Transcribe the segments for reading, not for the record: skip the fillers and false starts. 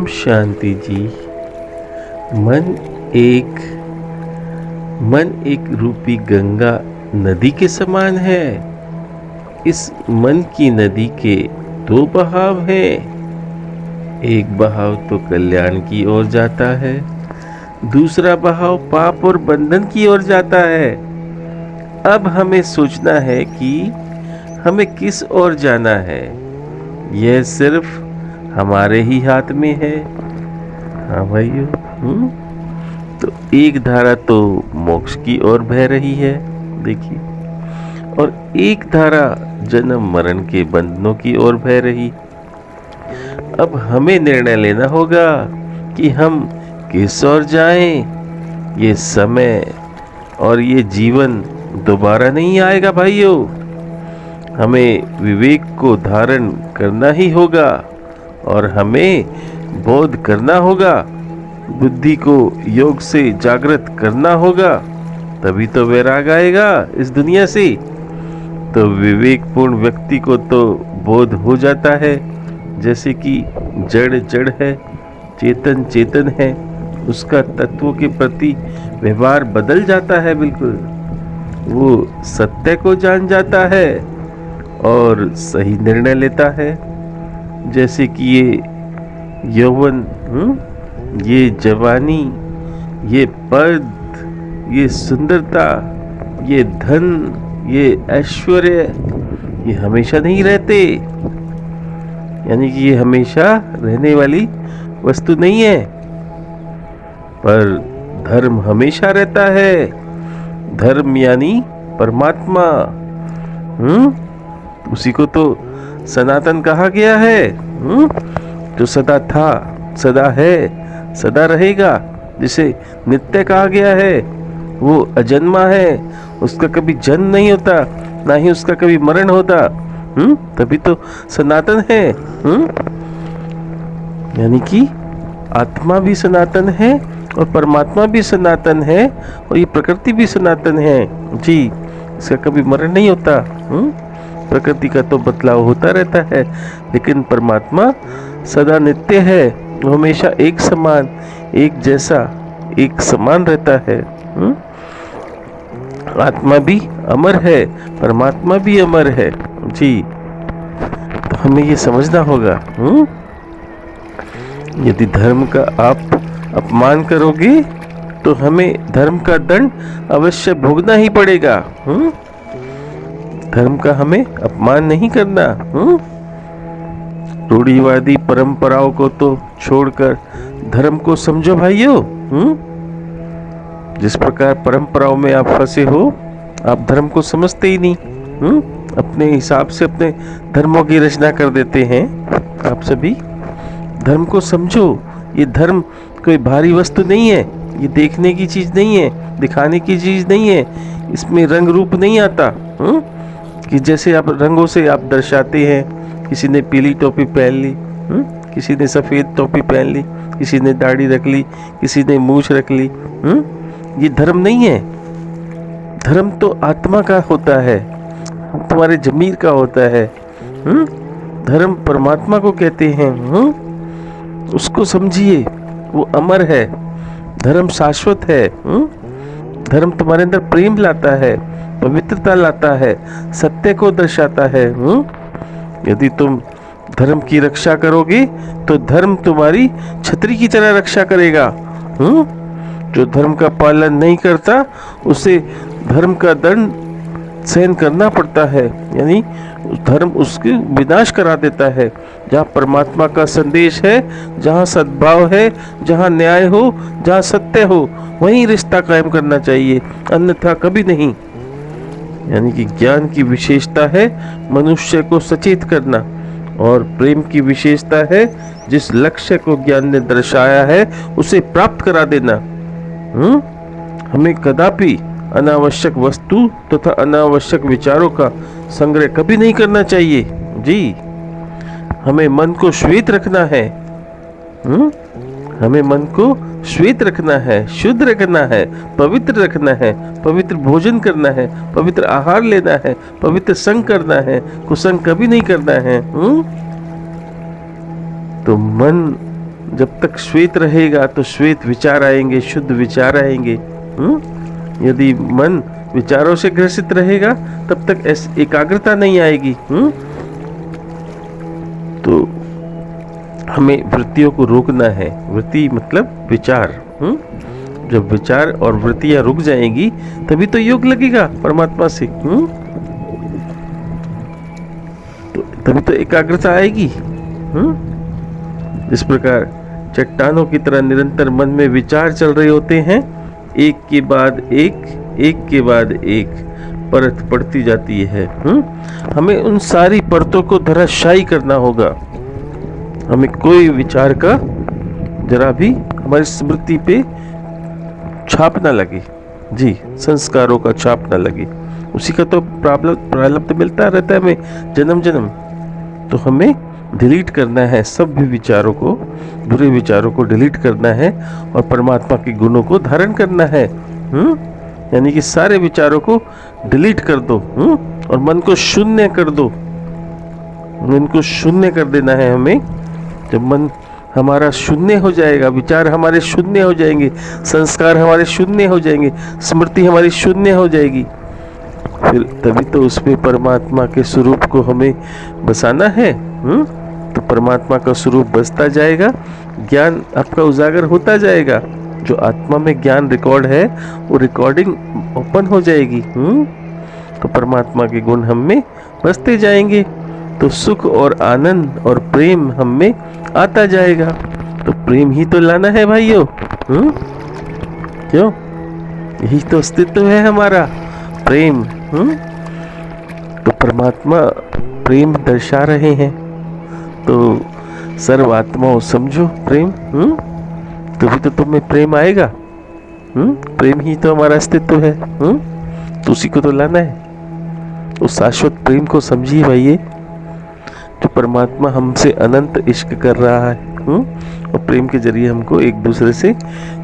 ओम शांति जी। मन एक रूपी गंगा नदी के समान है। इस मन की नदी के दो बहाव हैं। एक बहाव तो कल्याण की ओर जाता है, दूसरा बहाव पाप और बंधन की ओर जाता है। अब हमें सोचना है कि हमें किस ओर जाना है। यह सिर्फ हमारे ही हाथ में है। हाँ भाइयों, तो एक धारा तो मोक्ष की ओर बह रही है, देखिए, और एक धारा जन्म मरण के बंधनों की ओर बह रही। अब हमें निर्णय लेना होगा कि हम किस ओर जाएं। ये समय और ये जीवन दोबारा नहीं आएगा भाइयों। हमें विवेक को धारण करना ही होगा और हमें बोध करना होगा, बुद्धि को योग से जागृत करना होगा, तभी तो वैराग आएगा इस दुनिया से। तो विवेकपूर्ण व्यक्ति को तो बोध हो जाता है जैसे कि जड़ जड़ है, चेतन चेतन है, उसका तत्वों के प्रति व्यवहार बदल जाता है। बिल्कुल वो सत्य को जान जाता है और सही निर्णय लेता है। जैसे कि ये यौवन, ये जवानी, ये पद, ये सुंदरता, ये धन, ये ऐश्वर्य, ये हमेशा नहीं रहते। यानी कि ये हमेशा रहने वाली वस्तु नहीं है, पर धर्म हमेशा रहता है। धर्म यानी परमात्मा, उसी को तो सनातन कहा गया है, जो सदा था, सदा है, सदा रहेगा। जिसे नित्य कहा गया है, वो अजन्मा है, उसका कभी जन्म नहीं होता, ना ही उसका कभी मरण होता। तभी तो सनातन है। यानी कि आत्मा भी सनातन है और परमात्मा भी सनातन है और ये प्रकृति भी सनातन है जी। इसका कभी मरण नहीं होता। प्रकृति का तो बदलाव होता रहता है, लेकिन परमात्मा सदा नित्य है, वो हमेशा एक समान, एक जैसा, एक समान रहता है। आत्मा भी अमर है, परमात्मा भी अमर है जी। तो हमें ये समझना होगा, यदि धर्म का आप अपमान करोगे तो हमें धर्म का दंड अवश्य भोगना ही पड़ेगा। धर्म का हमें अपमान नहीं करना। रूढ़िवादी परंपराओं को तो छोड़कर धर्म को समझो भाइयों। जिस प्रकार परंपराओं में आप फंसे हो, आप धर्म को समझते ही नहीं। अपने हिसाब से अपने धर्मों की रचना कर देते हैं। आप सभी धर्म को समझो। ये धर्म कोई भारी वस्तु नहीं है, ये देखने की चीज नहीं है, दिखाने की चीज नहीं है। इसमें रंग रूप नहीं आता कि जैसे आप रंगों से आप दर्शाते हैं। किसी ने पीली टोपी पहन ली, किसी ने सफेद टोपी पहन ली, किसी ने दाढ़ी रख ली, किसी ने मूछ रख ली। ये धर्म नहीं है। धर्म तो आत्मा का होता है, तुम्हारे जमीर का होता है। धर्म परमात्मा को कहते हैं। उसको समझिए, वो अमर है। धर्म शाश्वत है। धर्म तुम्हारे अंदर प्रेम लाता है, पवित्रता लाता है, सत्य को दर्शाता है। यदि तुम धर्म की रक्षा करोगे तो धर्म तुम्हारी छतरी की तरह रक्षा करेगा। जो धर्म का पालन नहीं करता उसे धर्म का दंड सहन करना पड़ता है, यानी धर्म उसके विनाश करा देता है। जहाँ परमात्मा का संदेश है, जहाँ सद्भाव है, जहाँ न्याय हो, जहाँ सत्य हो, वहीं रिश्ता कायम करना चाहिए, अन्यथा कभी नहीं। यानी कि ज्ञान की विशेषता है मनुष्य को सचेत करना, और प्रेम की विशेषता है जिस लक्ष्य को ज्ञान ने दर्शाया है उसे प्राप्त करा देना। हमें कदापि अनावश्यक वस्तु तथा अनावश्यक विचारों का संग्रह कभी नहीं करना चाहिए जी। हमें मन को श्वेत रखना है। हमें मन को श्वेत रखना है, शुद्ध रखना है, पवित्र रखना है, पवित्र भोजन करना है, पवित्र आहार लेना है, पवित्र संग करना है, कुसंग कभी नहीं करना है। तो मन जब तक श्वेत रहेगा तो श्वेत विचार आएंगे, शुद्ध विचार आएंगे। यदि मन विचारों से ग्रसित रहेगा तब तक एकाग्रता नहीं आएगी। तो हमें वृत्तियों को रोकना है। वृत्ति मतलब विचार। जब विचार और वृत्तियां रुक जाएंगी तभी तो योग लगेगा परमात्मा से। तो तभी तो एकाग्रता आएगी। इस प्रकार चट्टानों की तरह निरंतर मन में विचार चल रहे होते हैं, एक के बाद एक के बाद एक परत पड़ती जाती है। हमें उन सारी परतों को धराशायी करना होगा। हमें कोई विचार का जरा भी हमारी स्मृति पे छाप ना लगे। जी, संस्कारों का छाप ना लगे। उसी का तो प्रारब्ध मिलता रहता है हमें जन्म जन्म। तो हमें डिलीट करना है सब भी विचारों को, बुरे विचारों को डिलीट करना है और परमात्मा के गुणों को धारण करना है। यानी कि सारे विचारों को डिलीट कर दो और मन को शून्य कर दो। मन को शून्य कर देना है हमें। जब मन हमारा शून्य हो जाएगा, विचार हमारे शून्य हो जाएंगे, संस्कार हमारे शून्य हो जाएंगे, स्मृति हमारी शून्य हो जाएगी, फिर तभी तो उसमें परमात्मा के स्वरूप को हमें बसाना है। तो परमात्मा का स्वरूप बसता जाएगा, ज्ञान आपका उजागर होता जाएगा। जो आत्मा में ज्ञान रिकॉर्ड है वो रिकॉर्डिंग ओपन हो जाएगी। तो परमात्मा के गुण हम में बसते जाएंगे, तो सुख और आनंद और प्रेम हम में आता जाएगा। तो प्रेम ही तो लाना है भाइयों। क्यों? यही तो अस्तित्व है हमारा, प्रेम। तो परमात्मा प्रेम दर्शा रहे हैं। तो सर्व आत्माओं समझो प्रेम। तभी तो तुम्हें प्रेम आएगा। प्रेम ही तो हमारा अस्तित्व है। तो उसी को तो लाना है। उस शाश्वत प्रेम को समझिए भाइये, जो परमात्मा हमसे अनंत इश्क कर रहा है और प्रेम के जरिए हमको एक दूसरे से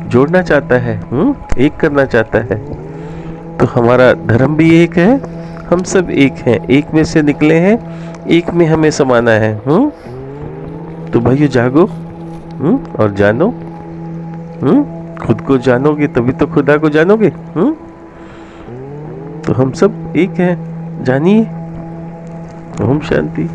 जोड़ना चाहता है, एक करना चाहता है। तो हमारा धर्म भी एक है, हम सब एक हैं, एक में से निकले हैं, एक में हमें समाना है। तो भाइयों जागो और जानो। खुद को जानोगे तभी तो खुदा को जानोगे। तो हम सब एक हैं, जानिए। ओम शांति।